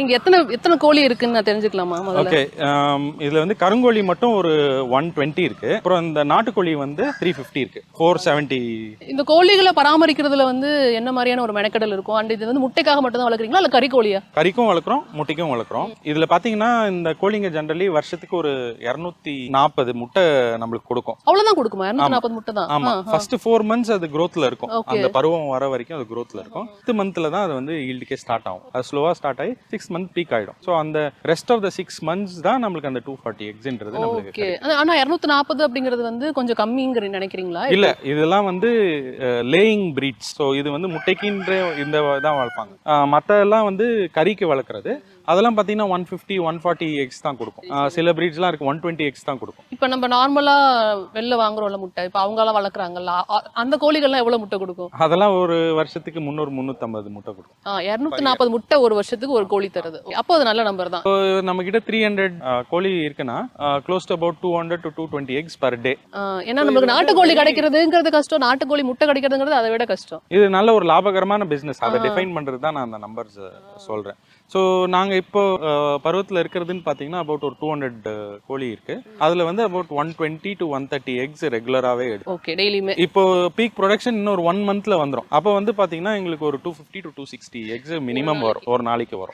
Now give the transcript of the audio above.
இங்க எத்தனை கோழி இருக்குன்னு நான் தெரிஞ்சுக்கலாமா முதல்ல? ஓகே, இதுல வந்து கருங்கோழி மட்டும் ஒரு 120 இருக்கு. அப்புறம் இந்த நாட்டுக்கோழி வந்து 350 இருக்கு. 470. இந்த கோழிகளை பராமரிக்கிறதுல வந்து என்ன மாதிரியான ஒரு மெனக்கெடல் இருக்கும்? அண்ட் இது வந்து முட்டைக்காக மட்டும் தான் வளர்க்குறீங்களா இல்ல கறி கோழியா? கறிக்கும் வளர்க்குறோம், முட்டைக்கும் வளர்க்குறோம். இதுல பாத்தீங்கன்னா இந்த கோழிங்க ஜென்ரலி வருஷத்துக்கு ஒரு 240 முட்டை நம்மளுக்கு கொடுக்கும். அவ்வளவுதான் கொடுக்குமா? 240 முட்டை தான். ஆமா, ஃபர்ஸ்ட் 4 months அது growthல இருக்கும். Okay. அந்த பருவம் வர வரைக்கும் அது growthல இருக்கும். 5th monthல தான் அது வந்து ஈல்டுக்கே ஸ்டார்ட் ஆகும். அது ஸ்லோவா ஸ்டார்ட் ஆகி 6 month பீக் ஆயிடும். சோ அந்த ரெஸ்ட் ஆஃப் த 6 months தான் நம்மளுக்கு அந்த 240 எக்ஸ்ன்றது நம்மளுக்கு ஓகே. ஆனா 240 அப்படிங்கிறது வந்து கொஞ்சம் கம்மிங்கிற நினைக்கிறீங்களா? இல்ல, இதெல்லாம் வந்து லேயிங் பிரீட்ஸ். ஸோ இது வந்து முட்டைக்குன்ற இந்த தான் வளர்ப்பாங்க. மற்ற எல்லாம் வந்து கறிக்கு வளர்க்குறது. அதெல்லாம் பார்த்தீங்கன்னா 150 140 எக்ஸ் தான் கொடுக்கும். சில பிரீட்ஸ்லாம் இருக்கு 120 எக்ஸ் தான் கொடுக்கும். இப்போ நம்ம நார்மலா வெளில வாங்குறோம்ல முட்டை, இப்போ அவங்களாம் வளர்க்குறாங்கல்ல, அந்த கோழிகள்லாம் எவ்வளவு முட்டை கொடுக்கும்? அதெல்லாம் ஒரு வருஷத்துக்கு 300 350 முட்டை கொடுக்கும். 240 முட்டை ஒரு வருஷத்துக்கு ஒரு கோழி தருது. அப்போ அது நல்ல நம்பர் தான். நம்ம கிட்ட 300 கோழி இருக்குன்னா close to about 200 to 220 X per day. ஏன்னா நம்மளுக்கு நாட்டுக்கோழி கிடைக்கிறதுங்கிறது கஷ்டம், நாட்டுக்கோழி முட்டை கிடைக்கிறதுங்கிறது அதை விட கஷ்டம். இது நல்ல ஒரு லாபகரமான பிசினஸ். அதை டிஃபைன் பண்றது தான் நான் அந்த நம்பர்ஸ் சொல்றேன். ஸோ நாங்க இப்போ பருவத்தில் இருக்கிறதுன்னு பார்த்தீங்கன்னா அபவுட் ஒரு 200 கோழி இருக்கு. அதுல வந்து அபவுட் 120 to 130 எக்ஸ் ரெகுலராகவே எடுக்கும். ஓகே, டெய்லியுமே. இப்போ பீக் ப்ரொடக்ஷன் இன்னொரு 1 monthல வந்துடும். அப்போ வந்து பார்த்தீங்கன்னா எங்களுக்கு ஒரு 250 to 260 எக்ஸ் மினிமம் வரும், ஒரு நாளைக்கு வரும்.